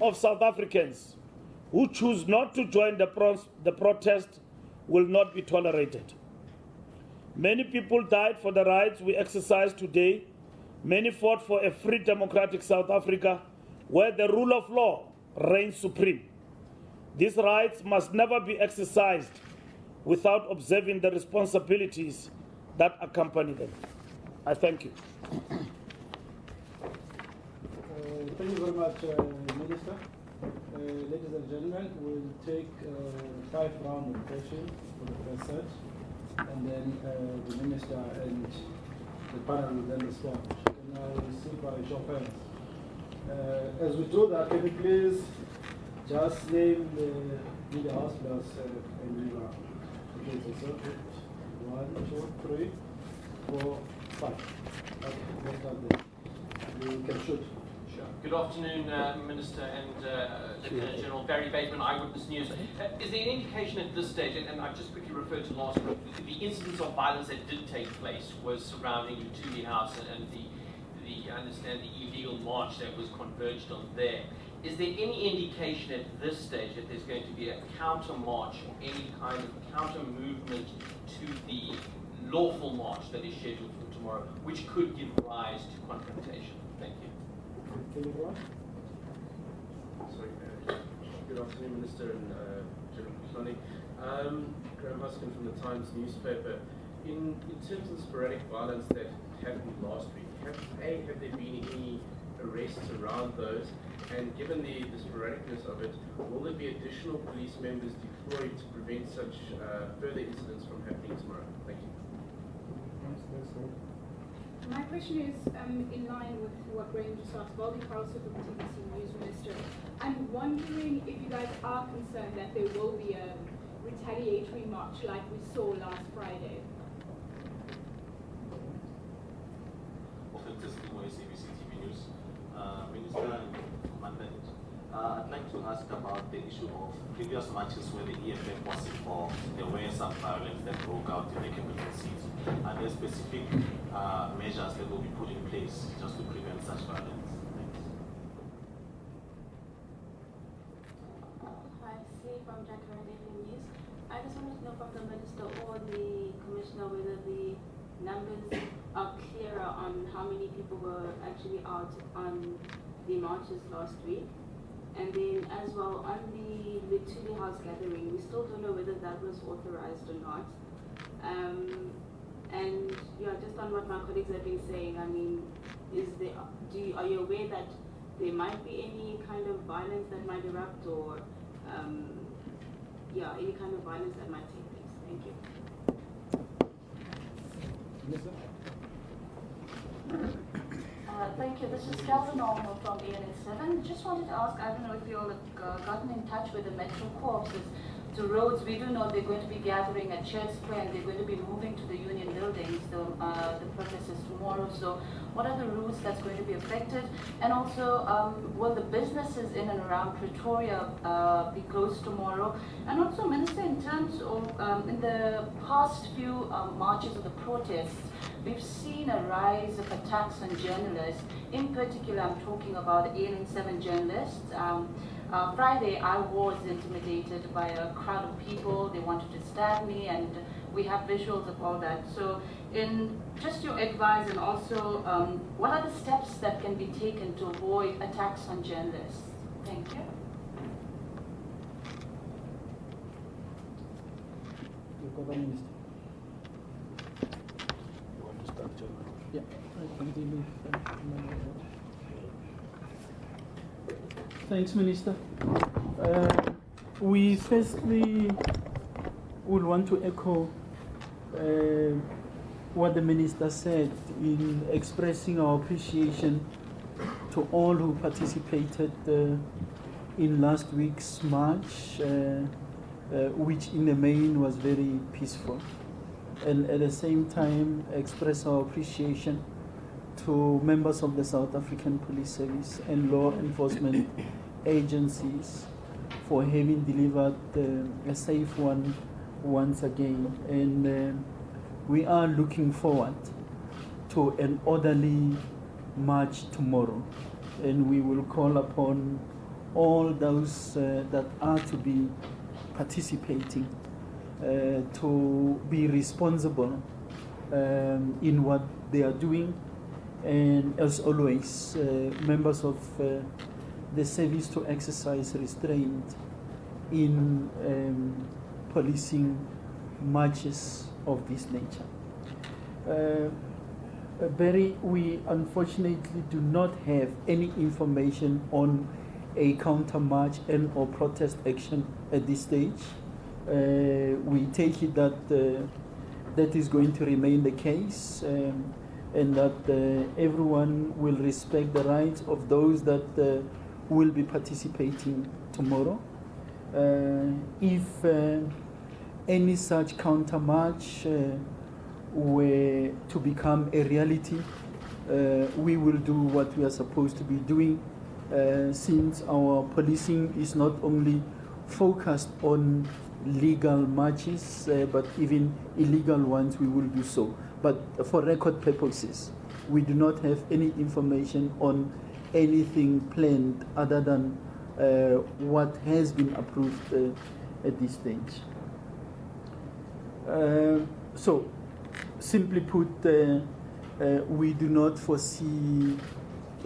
of South Africans who choose not to join the protest will not be tolerated. Many people died for the rights we exercise today. Many fought for a free democratic South Africa where the rule of law reigns supreme. These rights must never be exercised without observing the responsibilities that accompany them. I thank you. Thank you very much, Minister. Ladies and gentlemen, we'll take 5 rounds of questions for the first set, and then the Minister and the panel will then respond. Can I receive by show of hands? As we do that, can you please just name the media house plus and leave out. Okay, so 1, 2, 3, 4, 5. Okay, let's start there. You can shoot. Sure. Good afternoon, Minister and Lieutenant General Barry Bateman, Eyewitness News. Is there any indication at this stage, and I just quickly referred to last week, the incidents of violence that did take place was surrounding Utuli House and I understand the illegal march that was converged on there. Is there any indication at this stage that there's going to be a counter march or any kind of counter movement to the lawful march that is scheduled for tomorrow, which could give rise to confrontation? Thank you. Sorry, good afternoon, Minister and General Kutlani. Graham Huskin from the Times newspaper. In terms of the sporadic violence that happened last week, have there been any arrests around those? And given the sporadicness of it, will there be additional police members deployed to prevent such further incidents from happening tomorrow? Thank you. My question is in line with what Graham just asked. Baldy Carlson from TBC News, Minister. I'm wondering if you guys are concerned that there will be a retaliatory march like we saw last Friday. Authenticity SABC TV News. Minister and Commandant, I'd like to ask about the issue of previous marches where the EFF was involved. There were some violence that broke out in the capital city. Are there specific measures that will be put in place just to prevent such violence? Thanks. Hi, C from Jakarta News. I just wanted to know from the Minister or the Commissioner whether the numbers are clearer on how many people were actually out on the marches last week. And then as well, on the Lituli House gathering, we still don't know whether that was authorized or not. And yeah, just on what my colleagues have been saying, I mean, are you aware that there might be any kind of violence that might erupt, or yeah, any kind of violence that might take place? Thank you. Thank you. This is Kelvin Olmo from ANS7. Just wanted to ask, I don't know if you all have gotten in touch with the Metro Corps. To roads, we do know they're going to be gathering at Church Square and they're going to be moving to the Union Buildings. The protest is tomorrow. So what are the routes that's going to be affected? And also, will the businesses in and around Pretoria be closed tomorrow? And also, Minister, in terms of in the past few marches of the protests, we've seen a rise of attacks on journalists. In particular, I'm talking about ANN7 journalists. Friday, I was intimidated by a crowd of people. They wanted to stab me, and we have visuals of all that. So, in just your advice, and also, what are the steps that can be taken to avoid attacks on journalists? Thank you. Minister. You want to start, John? Yeah. Thanks, Minister. We firstly would want to echo what the Minister said in expressing our appreciation to all who participated in last week's march, which in the main was very peaceful. And at the same time express our appreciation to members of the South African Police Service and law enforcement agencies for having delivered a safe one once again. And we are looking forward to an orderly march tomorrow. And we will call upon all those that are to be participating to be responsible in what they are doing, and as always, members of the service to exercise restraint in policing marches of this nature. Barry, we unfortunately do not have any information on a counter-march and or protest action at this stage. We take it that that is going to remain the case, and that everyone will respect the rights of those that will be participating tomorrow. If any such counter-march were to become a reality, we will do what we are supposed to be doing, since our policing is not only focused on legal marches, but even illegal ones we will do so. But for record purposes, we do not have any information on anything planned other than what has been approved at this stage. So, simply put, we do not foresee,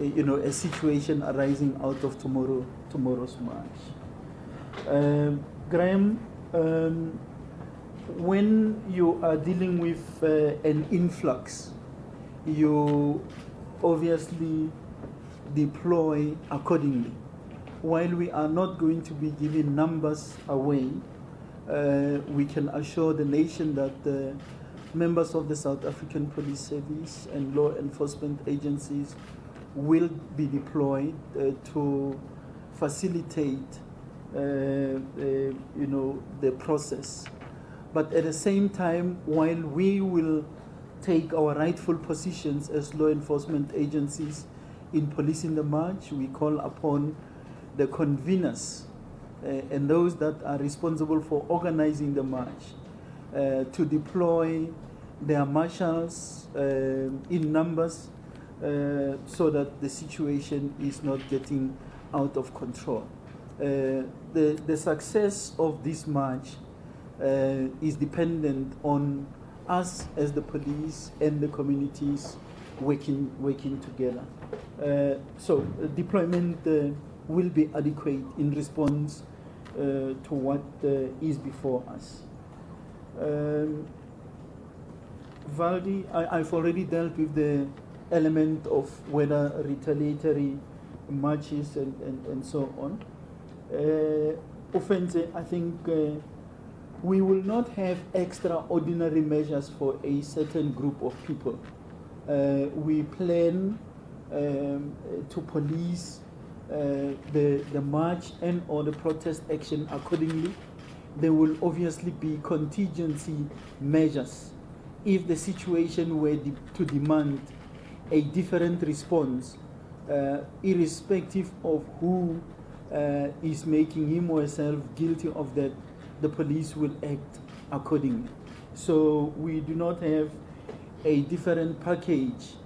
a situation arising out of tomorrow's march. Graham, when you are dealing with an influx, you obviously deploy accordingly. While we are not going to be giving numbers away, we can assure the nation that members of the South African Police Service and law enforcement agencies will be deployed to facilitate the process. But at the same time, while we will take our rightful positions as law enforcement agencies in policing the march, we call upon the conveners and those that are responsible for organizing the march to deploy their marshals in numbers so that the situation is not getting out of control. The success of this march is dependent on us as the police and the communities working together. So deployment will be adequate in response to what is before us. Valdi, I've already dealt with the element of whether retaliatory marches and so on. Offense, I think we will not have extraordinary measures for a certain group of people. We plan to police the march and or the protest action accordingly. There will obviously be contingency measures if the situation were to demand a different response, irrespective of who is making him or herself guilty of that. The police will act accordingly. So we do not have a different package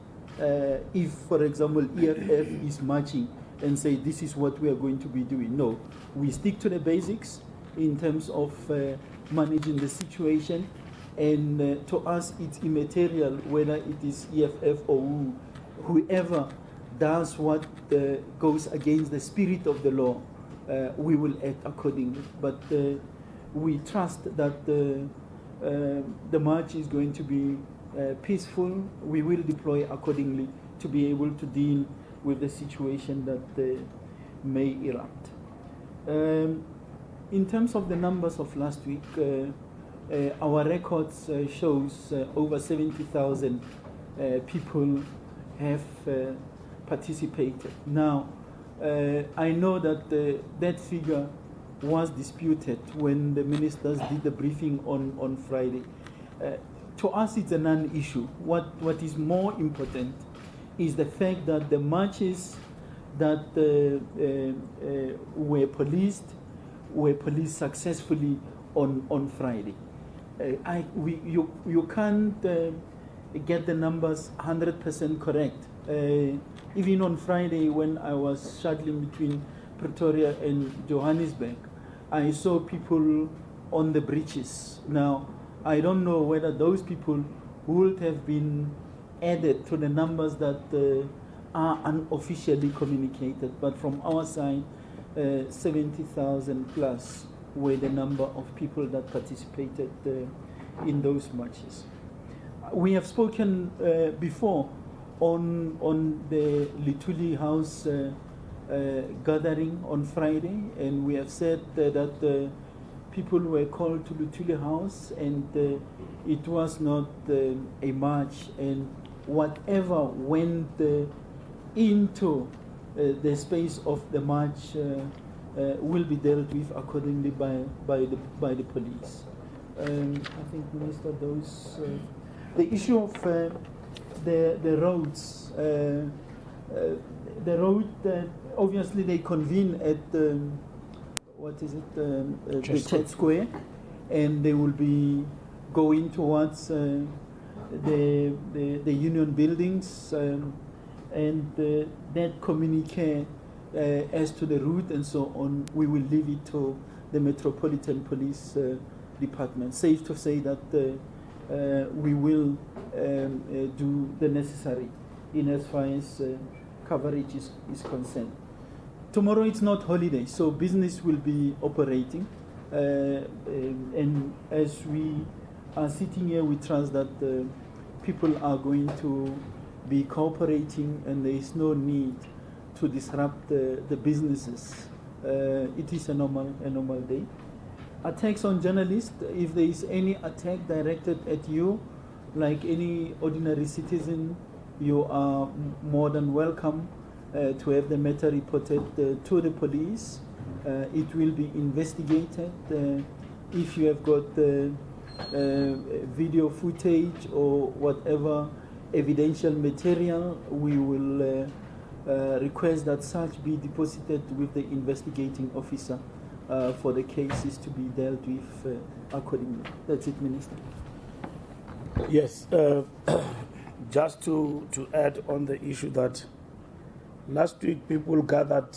if, for example, EFF is marching and say this is what we are going to be doing. No, we stick to the basics in terms of managing the situation, and to us it's immaterial whether it is EFF or whoever does what goes against the spirit of the law. We will act accordingly. But we trust that the march is going to be peaceful. We will deploy accordingly to be able to deal with the situation that may erupt. In terms of the numbers of last week, our records shows over 70,000 people have participated. Now, I know that that figure was disputed when the ministers did the briefing on Friday. To us, it's a non-issue. What is more important is the fact that the marches that were policed successfully on Friday. You can't get the numbers 100% correct. Even on Friday, when I was shuttling between Pretoria and Johannesburg, I saw people on the bridges. Now, I don't know whether those people would have been added to the numbers that are unofficially communicated, but from our side, 70,000 plus were the number of people that participated in those marches. We have spoken before on the Lituli House gathering on Friday, and we have said that people were called to Lituli House, and it was not a march, and whatever went into the space of the march will be dealt with accordingly by the police. I think, Minister, those the issue of the roads, the road obviously they convene at what is it, the Church Square, and they will be going towards the union buildings, and that communique as to the route and so on, we will leave it to the Metropolitan Police Department. Safe to say that we will do the necessary in as far as coverage is concerned. Tomorrow it's not holiday, so business will be operating, and as we are sitting here, we trust that people are going to be cooperating, and there is no need to disrupt the businesses. It is a normal day. Attacks on journalists, if there is any attack directed at you, like any ordinary citizen, you are more than welcome to have the matter reported to the police. It will be investigated. If you have got video footage or whatever evidential material, we will request that such be deposited with the investigating officer for the cases to be dealt with accordingly. That's it, Minister. Yes, just to add on the issue that last week people gathered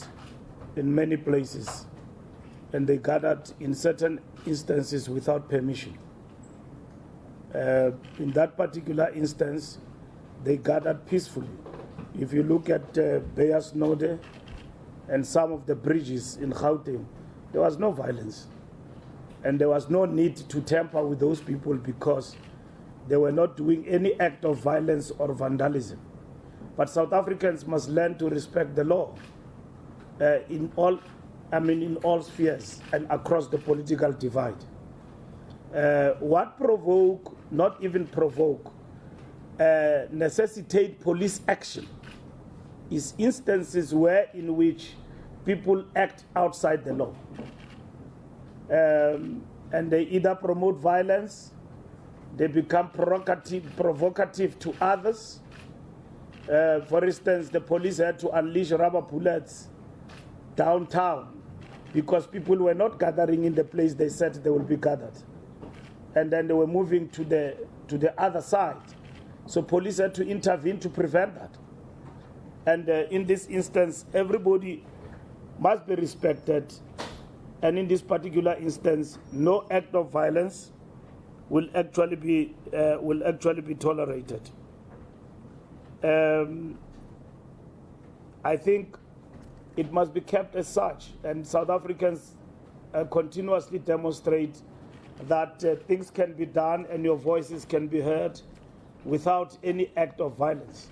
in many places, and they gathered in certain instances without permission. In that particular instance, they gathered peacefully. If you look at Beyers Node and some of the bridges in Gauteng, there was no violence. And there was no need to tamper with those people because they were not doing any act of violence or vandalism. But South Africans must learn to respect the law in all spheres and across the political divide. What provoke, not even provoke, necessitate police action is instances in which people act outside the law. And they either promote violence, they become provocative to others. For instance, the police had to unleash rubber bullets downtown because people were not gathering in the place they said they will be gathered. And then they were moving to the other side. So police had to intervene to prevent that. And in this instance, everybody must be respected. And in this particular instance, no act of violence will actually be tolerated. I think it must be kept as such, and South Africans continuously demonstrate that things can be done and your voices can be heard without any act of violence.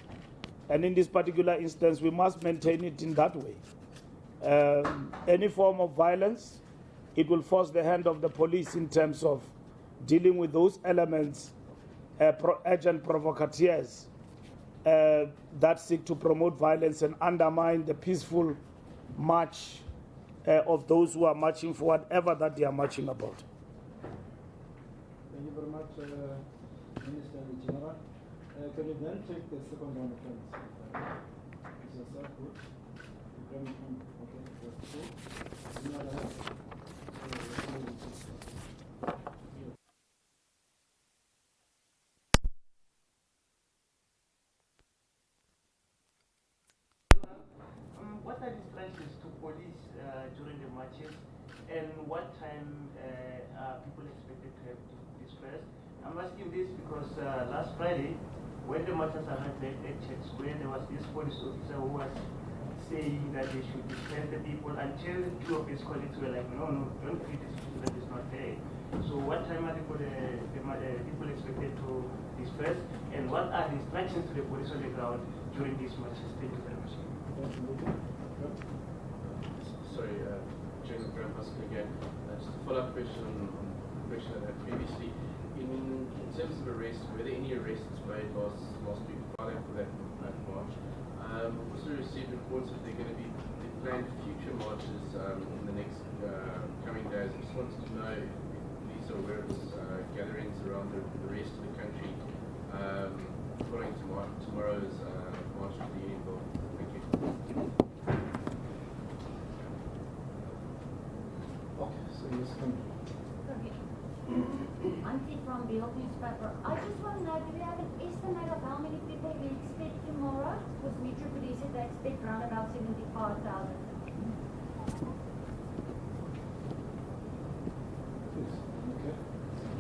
And in this particular instance, we must maintain it in that way. Any form of violence, it will force the hand of the police in terms of dealing with those elements, agent provocateurs that seek to promote violence and undermine the peaceful march of those who are marching for whatever that they are marching about. Thank you very much, Minister General. Can you then take the second round of questions? Is yourself good? Okay, that's two. What are the strategies to police marches, and what time are people expected to have dispersed? I'm asking this because last Friday, when the marchers arrived at Church Square, there was this police officer who was saying that they should disperse the people until two of his colleagues were like, no, don't create a situation that is not there. So what time are the people expected to disperse, and what are the instructions to the police on the ground during these marches? Thank you very much. Sorry, General Graham Huskin again. Just a follow-up question on the question I had previously. In terms of arrests, were there any arrests made last week following for that march? Also received reports that they're going to be planned future marches in the next coming days. I just wanted to know if police are aware of this gatherings around the rest of the country following tomorrow's march to the Union Building. Thank you. Okay, so yes, come. Auntie from the old newspaper. I just want to know, do we have an estimate of how many people we expect tomorrow? Because Metro Police said they expect around about 75,000.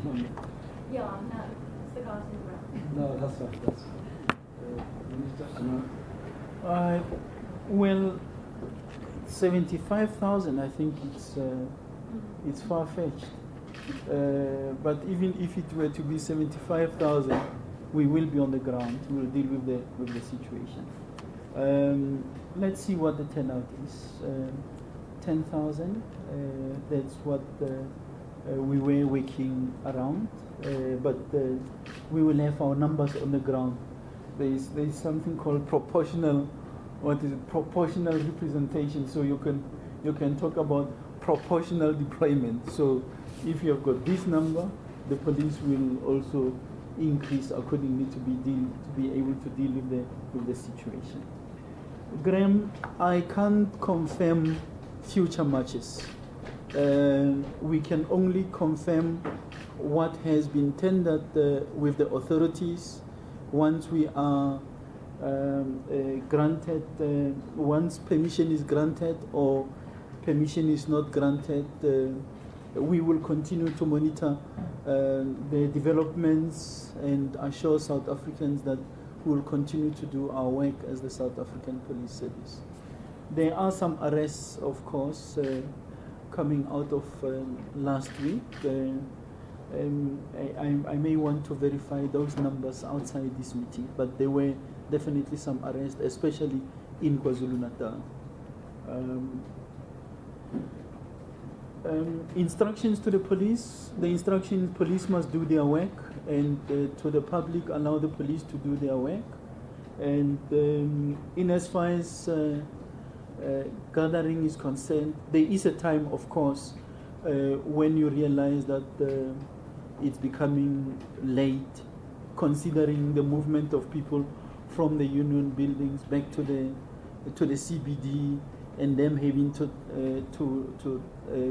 Okay. Yeah, no, it's the guys in the room. No, that's right. That's Minister. Well, 75,000. I think it's far-fetched. But even if it were to be 75,000, we will be on the ground. We will deal with the situation. Let's see what the turnout is. 10,000. That's what we were working around. But we will have our numbers on the ground. There's something called proportional. What is it? Proportional representation. So you can talk about proportional deployment. So if you have got this number, the police will also increase accordingly to be able to deal with the situation. Graham, I can't confirm future marches. We can only confirm what has been tendered with the authorities. Once we are granted, once permission is granted or permission is not granted, we will continue to monitor the developments and assure South Africans that we will continue to do our work as the South African Police Service. There are some arrests, of course, coming out of last week. I may want to verify those numbers outside this meeting, but there were definitely some arrests, especially in KwaZulu-Natal. Instructions to the police. The instructions, police must do their work, and to the public, allow the police to do their work. And in as far as gathering is concerned, there is a time, of course, when you realize that it's becoming late, considering the movement of people from the union buildings back to the CBD, and them having to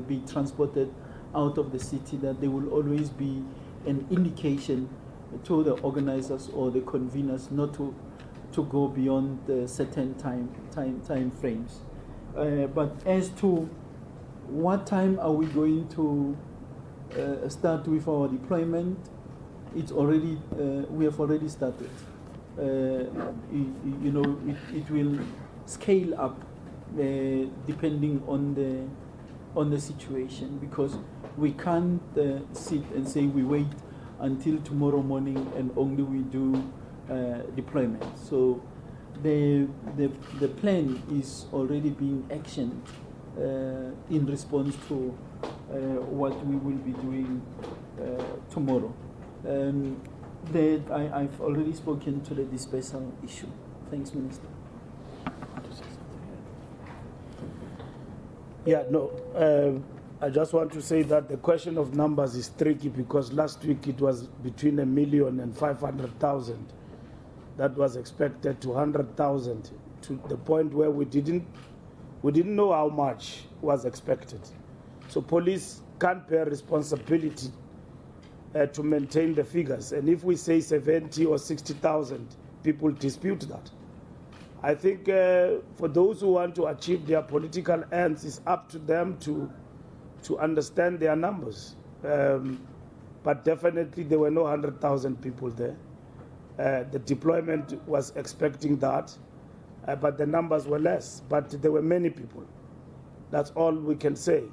be transported out of the city, that there will always be an indication to the organizers or the conveners not to go beyond certain time frames. But as to what time are we going to start with our deployment, it's already we have already started. It will scale up depending on the situation, because we can't sit and say we wait until tomorrow morning and only we do deployment. So the plan is already being actioned in response to what we will be doing tomorrow. I've already spoken to the dispersal issue. Thanks, Minister. Yeah, no. I just want to say that the question of numbers is tricky, because last week it was between 1 million and 500,000. That was expected to 100,000, to the point where we didn't know how much was expected. So police can't bear responsibility to maintain the figures. And if we say 70 or 60,000, people dispute that. I think for those who want to achieve their political ends, it's up to them to understand their numbers. But definitely there were no 100,000 people there. The deployment was expecting that, but the numbers were less. But there were many people. That's all we can say.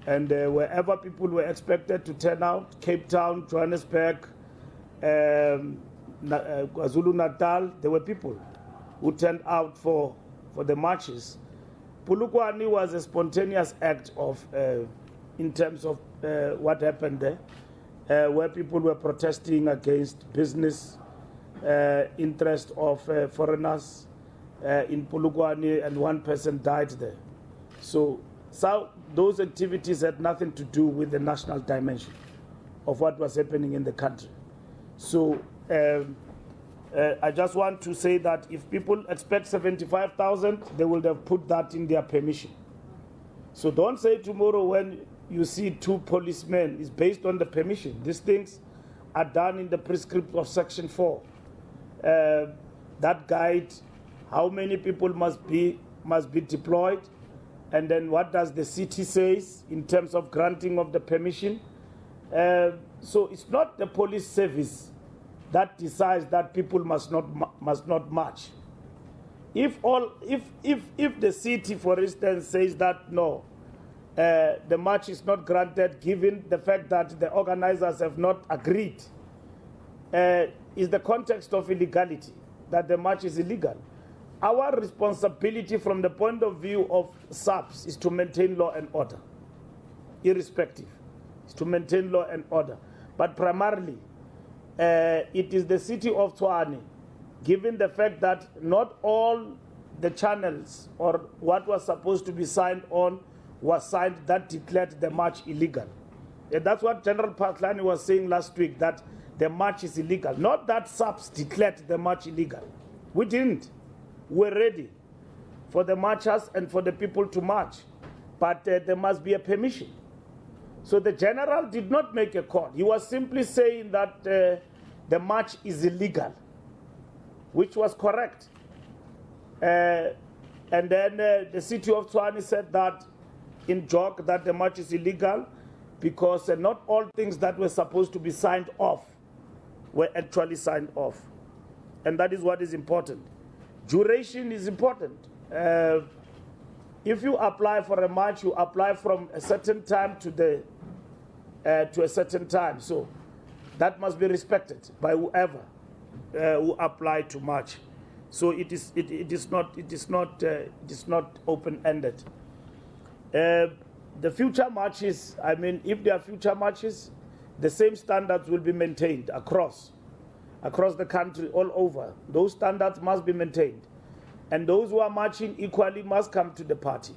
And wherever people were expected to turn out, Cape Town, Johannesburg, KwaZulu-Natal, there were people who turned out for the marches. Polokwane was a spontaneous act of, in terms of what happened there, where people were protesting against business interest of foreigners in Polokwane, and one person died there. So those activities had nothing to do with the national dimension of what was happening in the country. So I just want to say that if people expect 75,000, they will have put that in their permission. So don't say tomorrow when you see 2 policemen, it's based on the permission. These things are done in the prescript of Section 4. That guide how many people must be deployed, and then what does the city says in terms of granting of the permission. So it's not the police service that decides that people must not march. If the city, for instance, says that no, the march is not granted, given the fact that the organizers have not agreed, is the context of illegality, that the march is illegal. Our responsibility from the point of view of SABC is to maintain law and order, irrespective. It's to maintain law and order. But primarily, it is the city of Tshwane, given the fact that not all the channels or what was supposed to be signed on was signed, that declared the march illegal. And that's what General Patlani was saying last week, that the march is illegal. Not that SABC declared the march illegal. We didn't. We're ready for the marchers and for the people to march. But there must be a permission. So the general did not make a call. He was simply saying that the march is illegal, which was correct. And then the city of Tshwane said that in joke that the march is illegal because not all things that were supposed to be signed off were actually signed off. And that is what is important. Duration is important. If you apply for a march, you apply from a certain time to a certain time. So that must be respected by whoever who apply to march. So it is not open-ended. The future marches, I mean, if there are future marches, the same standards will be maintained across the country, all over. Those standards must be maintained. And those who are marching equally must come to the party.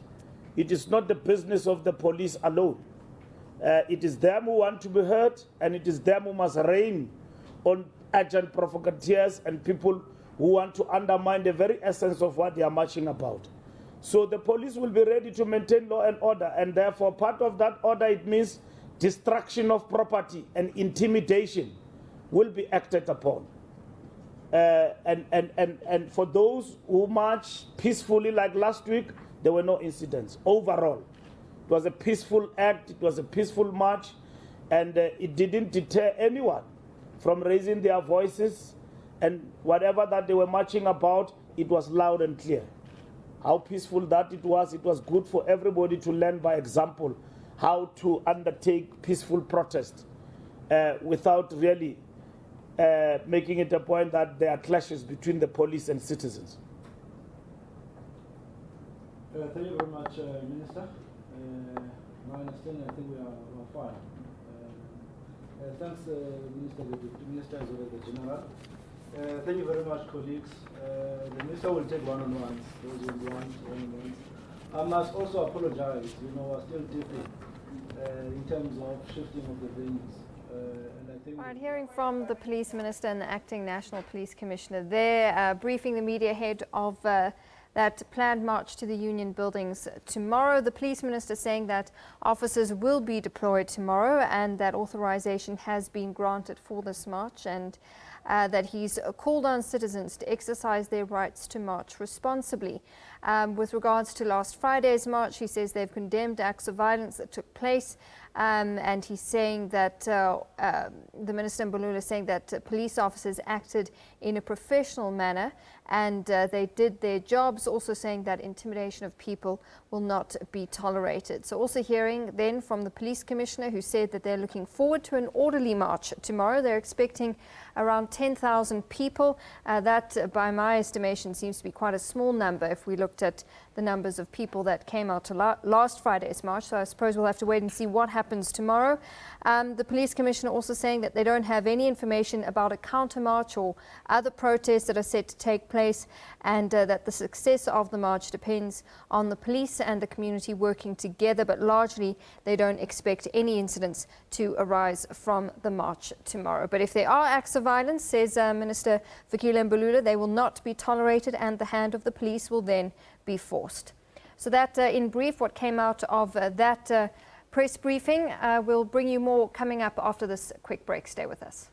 It is not the business of the police alone. It is them who want to be heard, and it is them who must rein on agent provocateurs and people who want to undermine the very essence of what they are marching about. So the police will be ready to maintain law and order, and therefore part of that order, it means destruction of property and intimidation will be acted upon. And for those who march peacefully like last week, there were no incidents. Overall, it was a peaceful act, it was a peaceful march, and it didn't deter anyone from raising their voices, and whatever that they were marching about, it was loud and clear. How peaceful that it was good for everybody to learn by example how to undertake peaceful protest without really making it a point that there are clashes between the police and citizens. Thank you very much, Minister. My understanding, I think we are fine. Thanks, Minister, the Deputy Minister, as well as the General. Thank you very much, colleagues. The Minister will take one-on-ones, those who want one-on-ones. I must also apologize, we're still dipping in terms of shifting of the venues. All right, hearing from the Police Minister and the Acting National Police Commissioner there, briefing the media ahead of that planned march to the Union buildings tomorrow. The police minister saying that officers will be deployed tomorrow and that authorization has been granted for this march, and that he's called on citizens to exercise their rights to march responsibly. With regards to last Friday's march, he says they've condemned acts of violence that took place, and he's saying that the Minister Mbulula is saying that police officers acted in a professional manner and they did their jobs, also saying that intimidation of people will not be tolerated. So also hearing then from the police commissioner, who said that they're looking forward to an orderly march tomorrow. They're expecting around 10,000 people. That, by my estimation, seems to be quite a small number if we looked at the numbers of people that came out to last Friday's march. So I suppose we'll have to wait and see what happens tomorrow. The police commissioner also saying that they don't have any information about a counter-march or other protests that are set to take place, and that the success of the march depends on the police and the community working together, but largely they don't expect any incidents to arise from the march tomorrow. But if there are acts of violence, says Minister Fikile Mbulula, they will not be tolerated and the hand of the police will then be forced. So that, in brief, what came out of that press briefing. We'll bring you more coming up after this quick break. Stay with us.